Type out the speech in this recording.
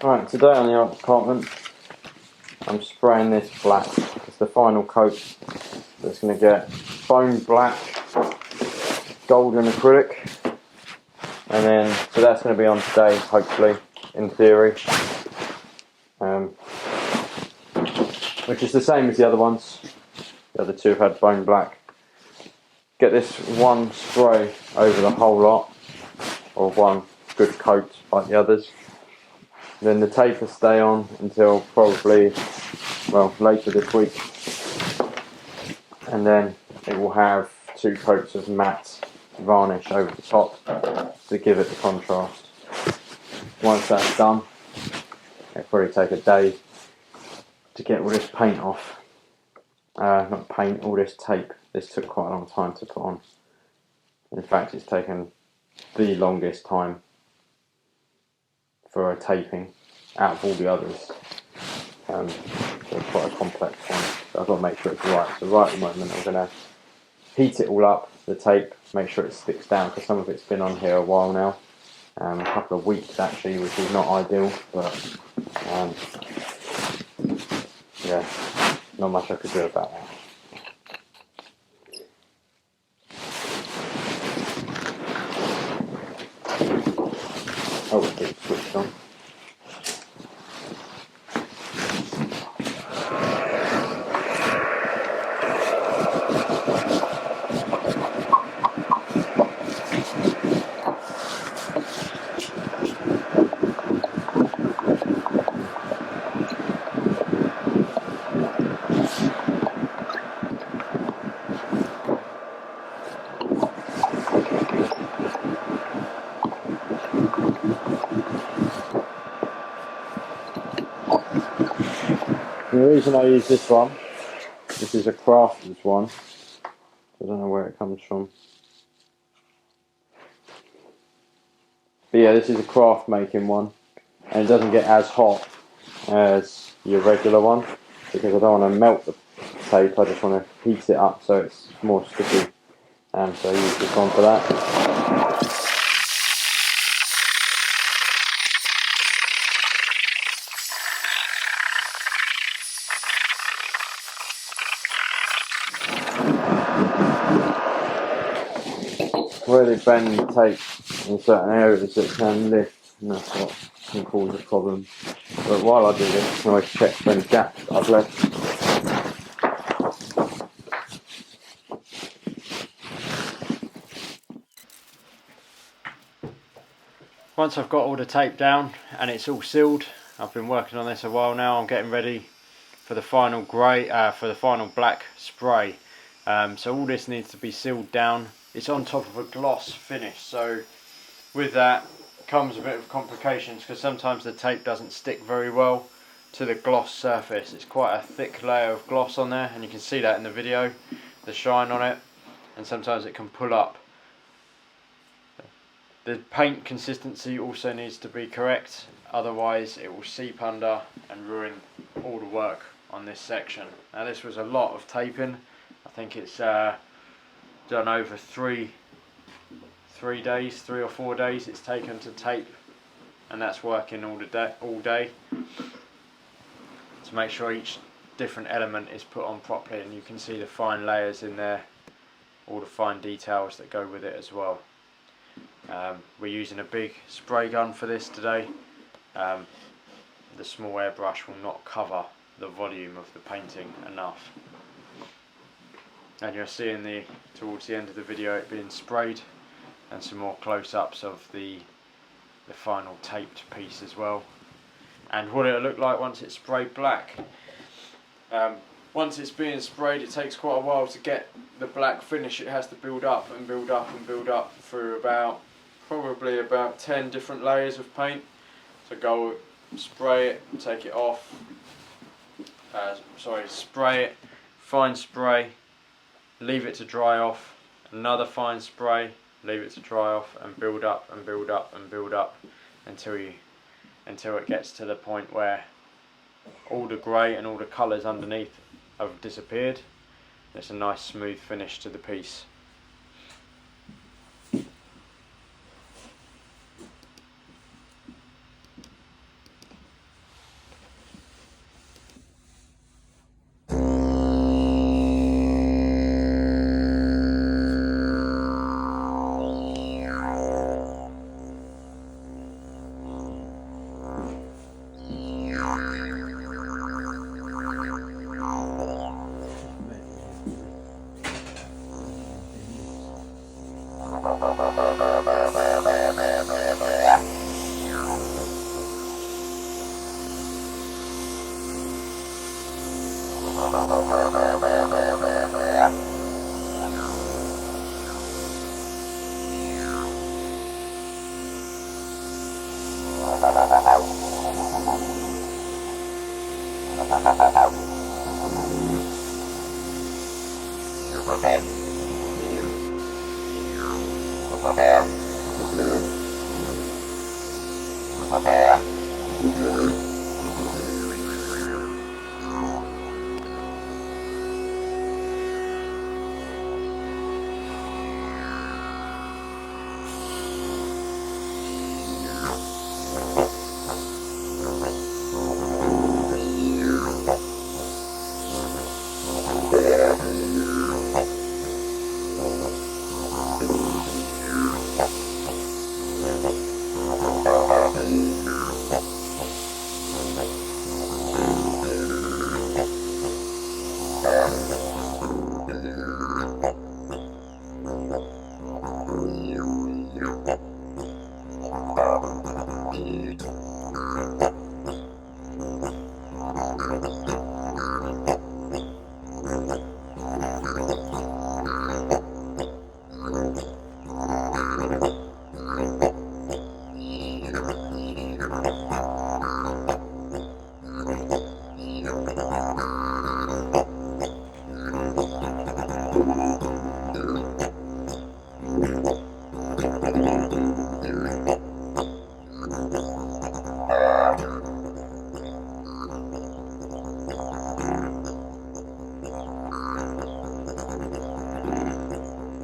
Right, today on the art department, I'm spraying this black. It's the final coat that's going to get bone black, golden acrylic, and then, so that's going to be on today, hopefully, in theory. Which is the same as the other ones. The other two have had bone black. Get this one spray over the whole lot, or one good coat like the others. Then the tape will stay on until probably, well, later this week. And then it will have 2 coats of matte varnish over the top to give it the contrast. Once that's done, it'll probably take a day to get all this paint off. Not paint, all this tape. This took quite a long time to put on. In fact, it's taken the longest time for a taping out of all the others. So quite a complex one. So I've got to make sure it's right. So right at the moment I'm going to heat it all up, the tape, make sure it sticks down, because some of it's been on here a while now. A couple of weeks actually, which is not ideal, but yeah, not much I could do about that. Oh, it's switched on. The reason I use this one, this is a Crafters one. I don't know where it comes from. But yeah, this is a craft making one, and it doesn't get as hot as your regular one, because I don't want to melt the tape, I just want to heat it up so it's more sticky. So I use this one for that. Where they bend the tape in certain areas it can lift, and that's what can cause a problem. But while I do this, I can always check for any gaps that I've left. Once I've got all the tape down and it's all sealed, I've been working on this a while now, I'm getting ready for the final black spray. So all this needs to be sealed down. It's on top of a gloss finish, so with that comes a bit of complications, because sometimes the tape doesn't stick very well to the gloss surface. It's quite a thick layer of gloss on there, and you can see that in the video, the shine on it, and sometimes it can pull up. The paint consistency also needs to be correct, otherwise it will seep under and ruin all the work on this section. Now this was a lot of taping. I think it's done over 3 days, 3 or 4 days it's taken to tape, and that's working all day to make sure each different element is put on properly, and you can see the fine layers in there, all the fine details that go with it as well. We're using a big spray gun for this today. The small airbrush will not cover the volume of the painting enough. And you're seeing towards the end of the video it being sprayed, and some more close-ups of the final taped piece as well, and what it'll look like once it's sprayed black. Once it's being sprayed, it takes quite a while to get the black finish. It has to build up and build up and build up through probably about 10 different layers of paint. So go spray it, take it off, spray it, fine spray, leave it to dry off, another fine spray, leave it to dry off, and build up and build up and build up until it gets to the point where all the grey and all the colours underneath have disappeared. It's a nice smooth finish to the piece. Okay.